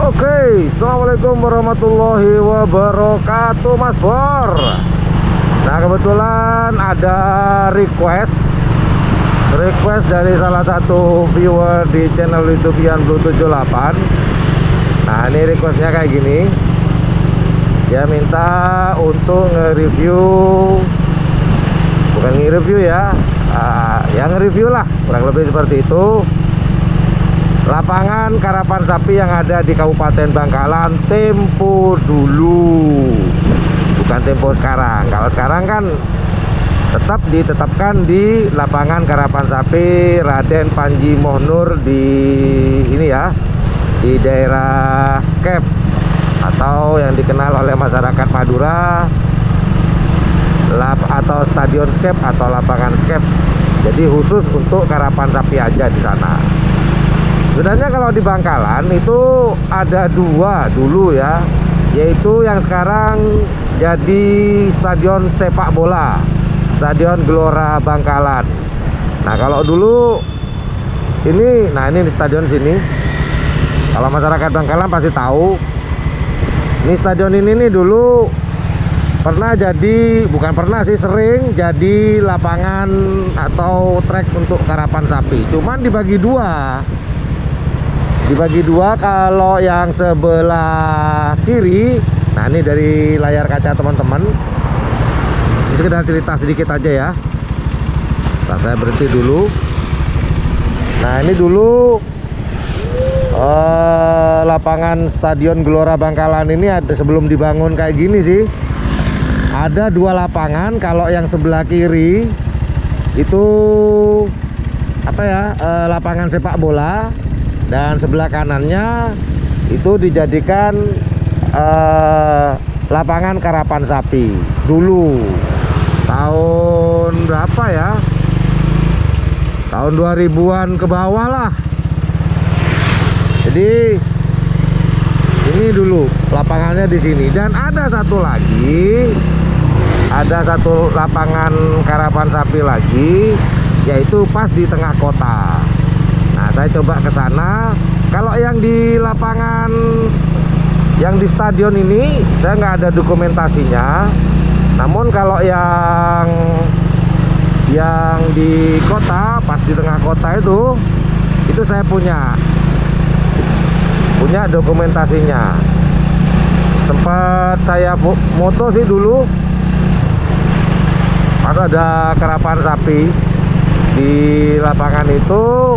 Oke, assalamualaikum warahmatullahi wabarakatuh, Mas Bor. Nah, kebetulan ada request dari salah satu viewer di channel YouTube Ian Blue 78. Nah, ini requestnya kayak gini. Dia minta untuk nge-review, bukan nge-review ya, yang nge-review lah, kurang lebih seperti itu, lapangan karapan sapi yang ada di Kabupaten Bangkalan tempo dulu, bukan tempo sekarang. Kalau sekarang kan tetap ditetapkan di lapangan karapan sapi Raden Panji Mohnur di ini ya, di daerah Skep atau yang dikenal oleh masyarakat Madura atau Stadion Skep atau lapangan Skep. Jadi khusus untuk karapan sapi aja di sana. Sebenarnya kalau di Bangkalan itu ada dua dulu ya, yaitu yang sekarang jadi stadion sepak bola, Stadion Gelora Bangkalan. Nah, kalau dulu ini, nah ini di stadion sini, kalau masyarakat Bangkalan pasti tahu. Ini stadion ini nih dulu pernah jadi, bukan pernah sih, sering jadi lapangan atau trek untuk karapan sapi. Cuman dibagi dua. Kalau yang sebelah kiri, nah ini dari layar kaca teman-teman, ini sekedar cerita sedikit aja ya. Nah, saya berhenti dulu. Nah, ini dulu lapangan Stadion Gelora Bangkalan ini ada, sebelum dibangun kayak gini sih, ada dua lapangan. Kalau yang sebelah kiri itu apa ya, lapangan sepak bola, dan sebelah kanannya itu dijadikan lapangan karapan sapi. Dulu tahun berapa ya, tahun 2000-an ke bawah lah. Jadi ini dulu lapangannya di sini. Dan ada satu lagi, ada satu lapangan karapan sapi lagi, yaitu pas di tengah kota. Nah, saya coba ke sana. Kalau yang di lapangan, yang di stadion ini, saya nggak ada dokumentasinya. Namun kalau yang di kota, pas di tengah kota itu saya punya dokumentasinya. Sempat saya moto sih dulu, pas ada karapan sapi di lapangan itu.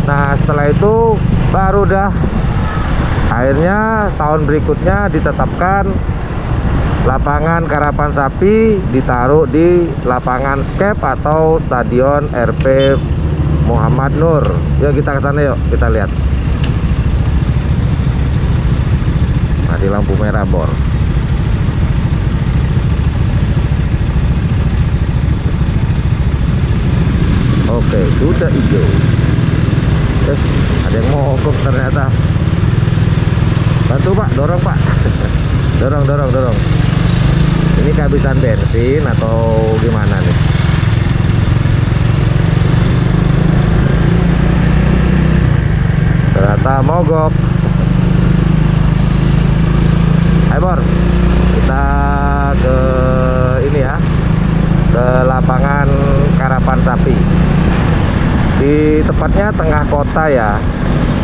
Nah, setelah itu baru dah akhirnya tahun berikutnya ditetapkan lapangan karapan sapi ditaruh di lapangan Skep atau Stadion RP Muhammad Nur. Yuk kita ke sana, yuk kita lihat. Nah, di lampu merah Bor. Oke, sudah hijau. Ada yang mogok ternyata. Bantu Pak, dorong Pak. dorong. Ini kehabisan bensin atau gimana nih? Ternyata mogok. Ayo Bor, kita ke ini ya, ke lapangan karapan sapi. Di tepatnya tengah kota ya.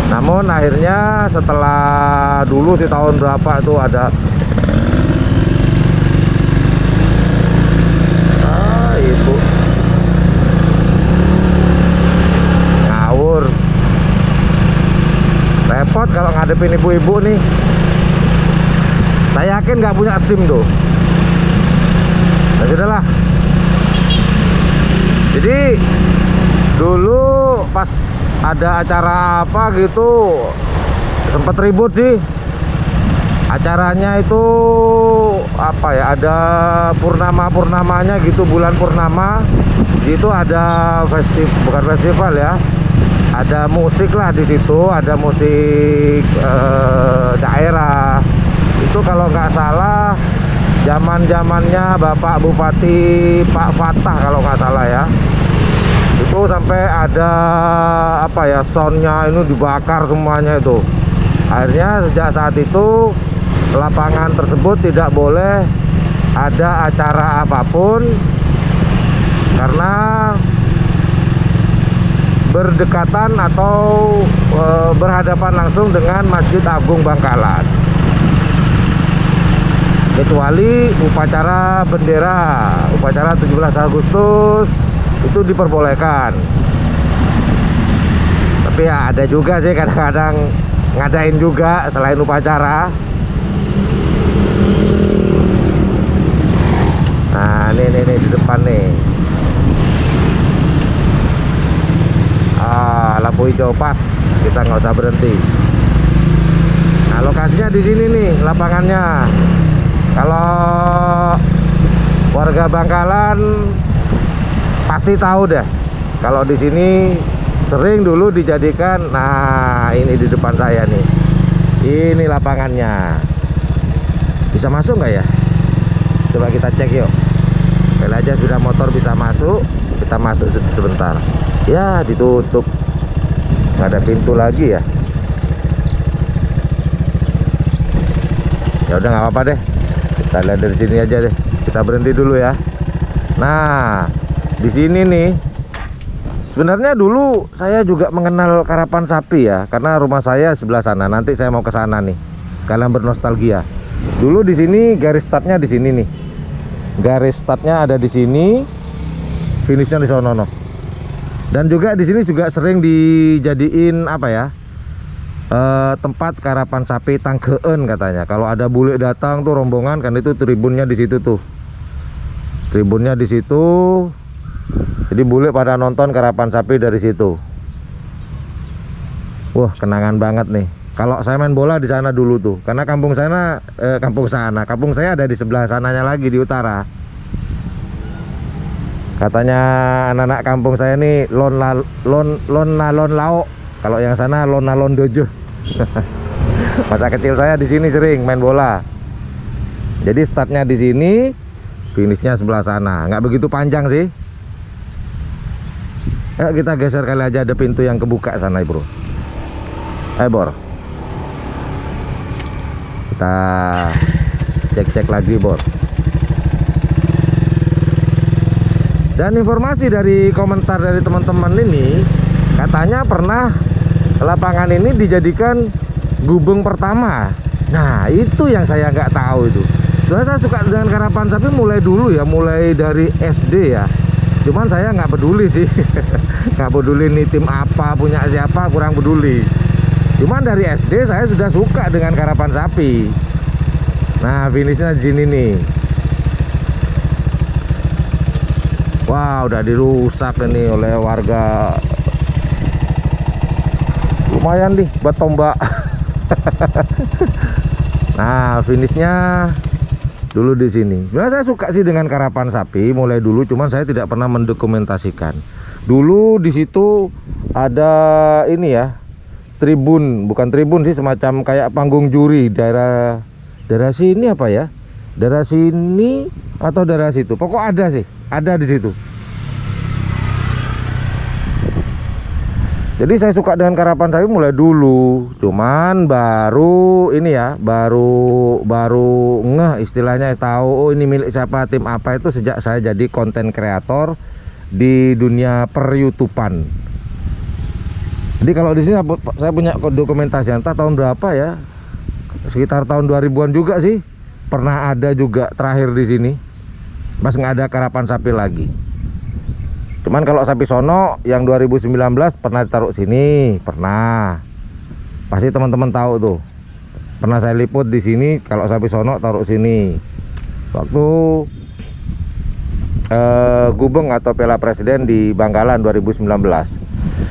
Namun akhirnya setelah dulu sih tahun berapa itu ada ibu ngawur, repot kalau ngadepin ibu-ibu nih. Saya yakin nggak punya SIM tuh. Nah, sudahlah. Jadi dulu pas ada acara apa gitu sempet ribut sih. Acaranya itu apa ya, ada purnamanya gitu, bulan purnama. Itu ada bukan festival ya, ada musik lah di situ, ada musik daerah. Itu kalau nggak salah zaman-zamannya Bapak Bupati Pak Fatah kalau nggak salah ya. Itu sampai ada apa ya, soundnya ini dibakar semuanya itu. Akhirnya sejak saat itu lapangan tersebut tidak boleh ada acara apapun karena berdekatan atau berhadapan langsung dengan Masjid Agung Bangkalan, kecuali upacara bendera, upacara 17 Agustus itu diperbolehkan. Tapi ya ada juga sih kadang-kadang ngadain juga selain upacara. Nah ini di depan nih, lampu hijau pas, kita nggak usah berhenti. Nah lokasinya di sini nih lapangannya. Kalau warga Bangkalan pasti tahu deh, kalau di sini sering dulu dijadikan. Nah ini di depan saya nih, ini lapangannya. Bisa masuk nggak ya? Coba kita cek yuk. Kali aja sudah motor bisa masuk, kita masuk sebentar. Ya ditutup, nggak ada pintu lagi ya. Ya udah nggak apa-apa deh, kita lihat dari sini aja deh. Kita berhenti dulu ya. Nah di sini nih, sebenarnya dulu saya juga mengenal karapan sapi ya, karena rumah saya sebelah sana. Nanti saya mau ke sana nih, kalian bernostalgia. Dulu di sini garis startnya di sini nih. Garis startnya ada di sini, finishnya di sono. Dan juga di sini juga sering dijadiin apa ya, tempat karapan sapi tangkeen katanya. Kalau ada bule datang tuh rombongan kan, itu tribunnya di situ tuh. Tribunnya di situ. Jadi bule pada nonton karapan sapi dari situ. Wah, kenangan banget nih. Kalau saya main bola di sana dulu tuh, karena kampung saya ada di sebelah sananya lagi di utara. Katanya anak-anak kampung saya nih lon lao. Kalau yang sana lon dojo. Masa kecil saya di sini sering main bola. Jadi startnya di sini, finishnya sebelah sana. Nggak begitu panjang sih. Ayo kita geser kali aja, ada pintu yang kebuka sana bro. Ayo Bor, kita cek lagi Bor. Dan informasi dari komentar dari teman-teman ini, katanya pernah lapangan ini dijadikan gubeng pertama. Nah itu yang saya nggak tahu itu. Soalnya saya suka dengan karapan sapi mulai dulu ya, mulai dari SD ya. Cuman saya nggak peduli sih. Nggak peduli nih tim apa, punya siapa, kurang peduli. Cuman dari SD saya sudah suka dengan karapan sapi. Nah finishnya di sini nih. Wah udah dirusak ini oleh warga. Lumayan nih buat tombak. Nah finishnya dulu di sini. Sebenarnya saya suka sih dengan karapan sapi mulai dulu, cuman saya tidak pernah mendokumentasikan. Dulu di situ ada ini ya, tribun, bukan tribun sih, semacam kayak panggung juri, daerah sini apa ya? Daerah sini atau daerah situ. Pokok ada sih, ada di situ. Jadi saya suka dengan karapan sapi mulai dulu, cuman baru ini ya, baru ngeh istilahnya, tahu oh ini milik siapa, tim apa, itu sejak saya jadi konten kreator di dunia per-YouTubean. Jadi kalau di sini saya punya dokumentasi entah tahun berapa ya, sekitar tahun 2000-an juga sih, pernah ada juga terakhir di sini, pas nggak ada karapan sapi lagi. Cuman kalau sapi sono yang 2019 pernah ditaruh sini, pernah. Pasti teman-teman tahu tuh. Pernah saya liput di sini kalau sapi sono taruh sini. Waktu gubeng atau Piala Presiden di Bangkalan 2019.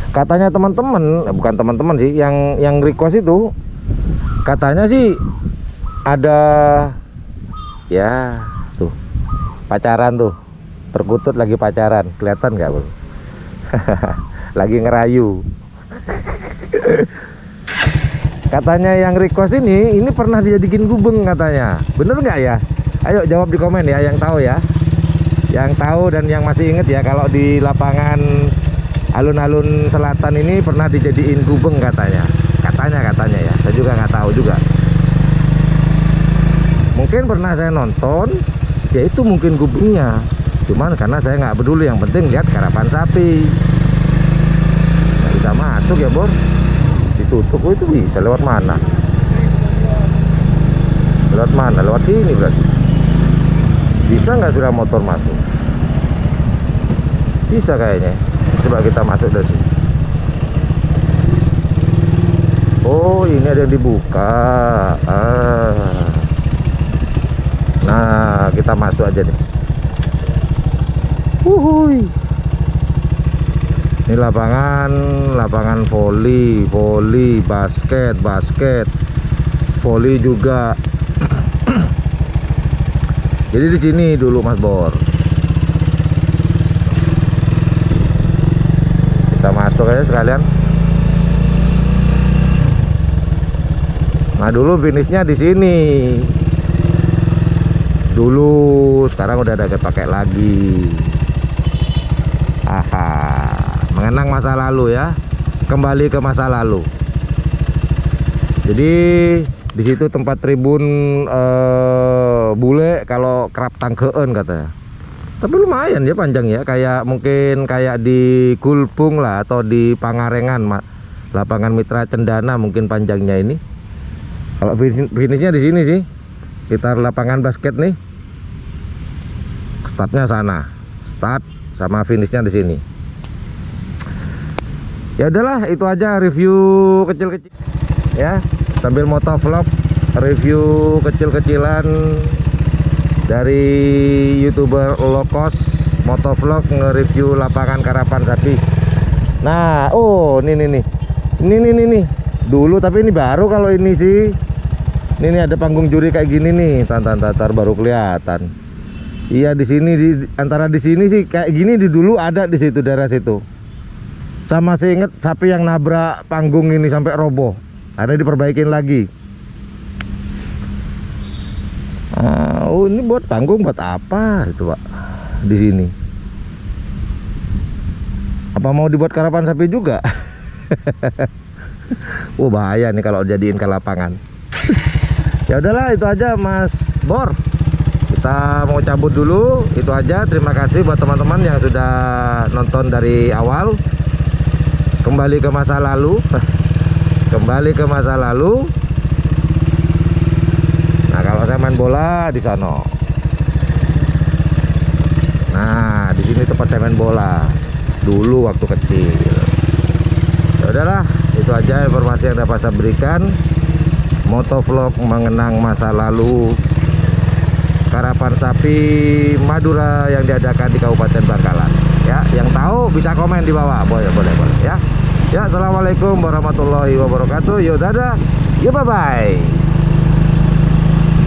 Katanya teman-teman, bukan teman-teman sih, yang request itu katanya sih ada ya tuh pacaran tuh. Perkutut lagi pacaran, kelihatan nggak bro? Lagi ngerayu. Katanya yang request ini pernah dijadiin gubeng katanya. Bener nggak ya? Ayo jawab di komen ya, yang tahu ya. Yang tahu dan yang masih inget ya, kalau di lapangan alun-alun selatan ini pernah dijadiin gubeng katanya. Katanya ya. Saya juga nggak tahu juga. Mungkin pernah saya nonton, ya itu mungkin gubengnya. Cuman karena saya nggak peduli, yang penting lihat karapan sapi. Nggak bisa masuk ya Bor. Ditutup. Oh, itu bisa lewat mana? Lewat mana? Lewat sini berarti. Bisa nggak sudah motor masuk? Bisa kayaknya. Coba kita masuk dari sini. Oh, ini ada yang dibuka. Nah, kita masuk aja deh. Wuhui. Ini lapangan voli, basket, voli juga. Jadi di sini dulu Mas Bor. Kita masuk aja sekalian. Nah, dulu finishnya di sini. Dulu, sekarang udah ada pakai lagi. Aha, mengenang masa lalu ya. Kembali ke masa lalu. Jadi di situ tempat tribun bule kalau kerap tangkeen katanya. Tapi lumayan ya panjang ya, kayak mungkin kayak di Gulpung lah atau di Pangarengan, lapangan Mitra Cendana mungkin panjangnya ini. Kalau finishnya di sini sih, sekitar lapangan basket nih. Startnya sana, start sama finishnya di sini. Ya udahlah, itu aja review kecil-kecil ya, sambil motovlog review kecil-kecilan dari YouTuber low cost motovlog nge-review lapangan karapan sapi. Nah, oh ini dulu, tapi ini baru kalau ini sih. Ini ada panggung juri kayak gini nih, tantar baru kelihatan. Iya, di sini antara di sini sih kayak gini, di dulu ada di situ, daerah situ. Sama saya inget sapi yang nabrak panggung ini sampai roboh. Ada diperbaikin lagi. Oh, ini buat panggung buat apa itu, Pak? Di sini. Apa mau dibuat karapan sapi juga? Wah, bahaya nih kalau jadiin ke lapangan. Ya udahlah, itu aja Mas Bor. Kita mau cabut dulu, itu aja. Terima kasih buat teman-teman yang sudah nonton dari awal. Kembali ke masa lalu. Kembali ke masa lalu. Nah, kalau saya main bola di sana. Nah, di sini tempat saya main bola dulu waktu kecil. Ya udahlah, itu aja informasi yang dapat saya berikan. Motovlog mengenang masa lalu karapan sapi Madura yang diadakan di Kabupaten Bangkalan. Ya, yang tahu bisa komen di bawah. Boleh ya. Ya, assalamualaikum warahmatullahi wabarakatuh. Yo, dadah. Yo, bye bye.